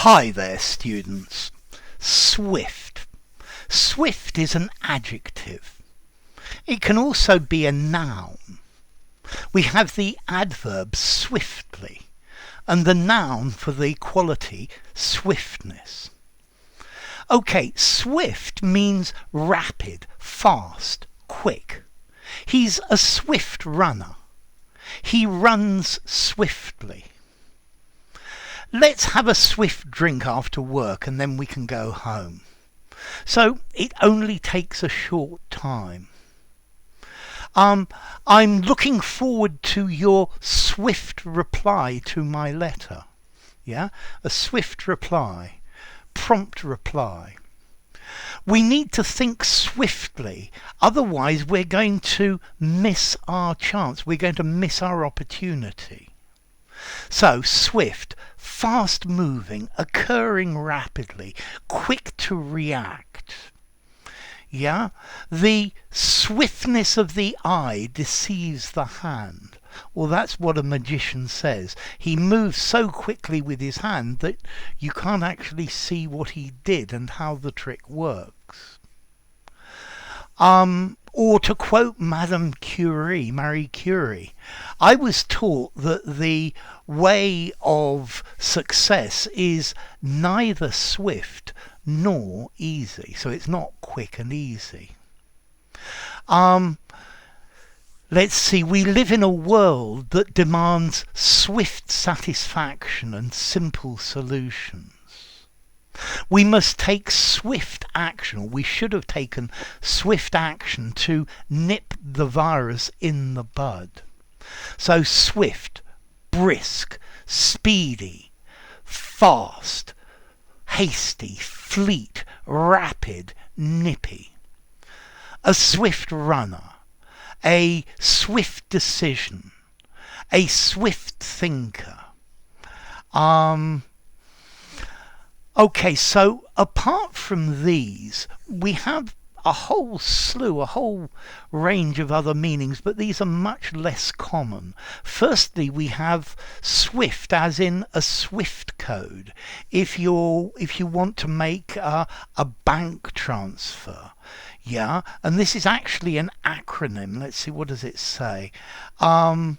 Hi there, students. Swift. Swift is an adjective. It can also be a noun. We have the adverb swiftly and the noun for the quality swiftness. Okay, swift means rapid, fast, quick. He's a swift runner. He runs swiftly. Let's have a swift drink after work and then we can go home. So it only takes a short time. I'm looking forward to your swift reply to my letter. Yeah, a swift reply, prompt reply. We need to think swiftly, otherwise we're going to miss our chance, we're going to miss our opportunity. So swift, fast moving, occurring rapidly, quick to react. Yeah, the swiftness of the eye deceives the hand. Well, that's what a magician says. He moves so quickly with his hand that you can't actually see what he did and how the trick works. Or to quote Marie Curie, I was taught that the way of success is neither swift nor easy. So it's not quick and easy. Let's see, we live in a world that demands swift satisfaction and simple solutions. We must take swift action, or we should have taken swift action to nip the virus in the bud. So swift, brisk, speedy, fast, hasty, fleet, rapid, nippy. A swift runner, a swift decision, a swift thinker. Okay, so apart from these, we have a whole range of other meanings, but these are much less common. Firstly, we have swift as in a swift code. If you want to make a bank transfer, yeah, and this is actually an acronym. Let's see, what does it say? Okay,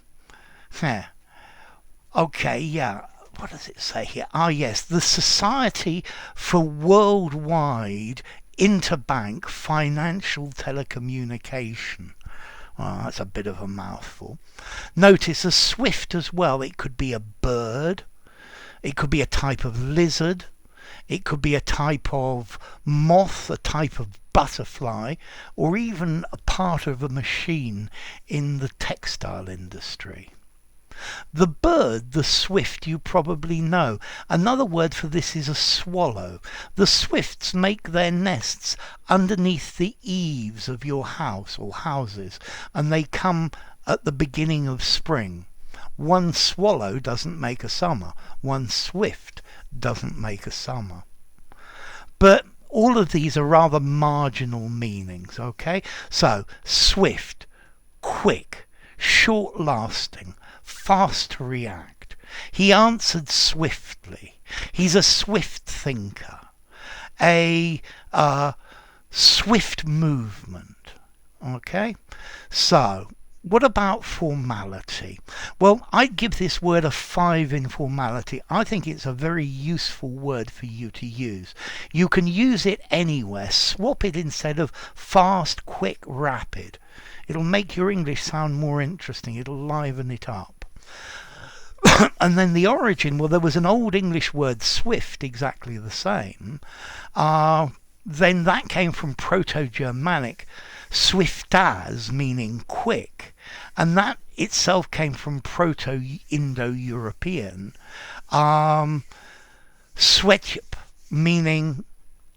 yeah. What does it say here? Yes, the Society for Worldwide Interbank Financial Telecommunication. Well, that's a bit of a mouthful. Notice a swift as well. It could be a bird. It could be a type of lizard. It could be a type of moth, a type of butterfly, or even a part of a machine in the textile industry. The bird, the swift, you probably know. Another word for this is a swallow. The swifts make their nests underneath the eaves of your house or houses, and they come at the beginning of spring. One swallow doesn't make a summer. One swift doesn't make a summer. But all of these are rather marginal meanings, okay? So, swift, quick, short-lasting, fast to react. He answered swiftly. He's a swift thinker. A swift movement. Okay? So, what about formality? Well, I'd give this word a 5 in formality. I think it's a very useful word for you to use. You can use it anywhere. Swap it instead of fast, quick, rapid. It'll make your English sound more interesting. It'll liven it up. And then the origin, well, there was an old English word, swift, exactly the same. Then that came from Proto-Germanic, swiftas, meaning quick. And that itself came from Proto-Indo-European, swetyp, meaning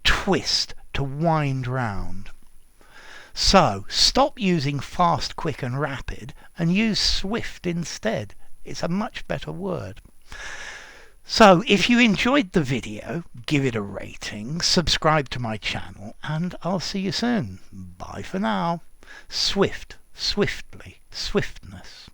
twist, to wind round. So, stop using fast, quick and rapid and use swift instead. It's a much better word. So, if you enjoyed the video, give it a rating, subscribe to my channel, and I'll see you soon. Bye for now. Swift, swiftly, swiftness.